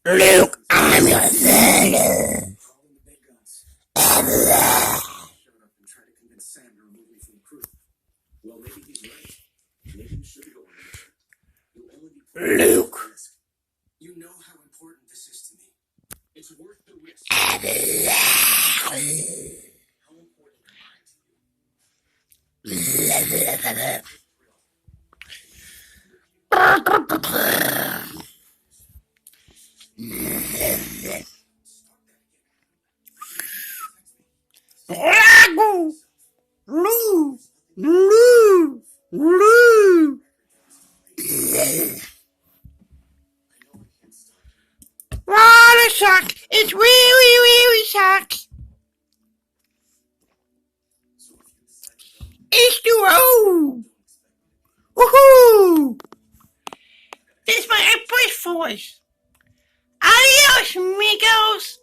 Luke, I'm your father. Luke. You know how important this is to me. It's worth the risk. How important Oh, it sucks. It's really sucks. H2O. Woohoo! This is my Empress voice. Adios, amigos.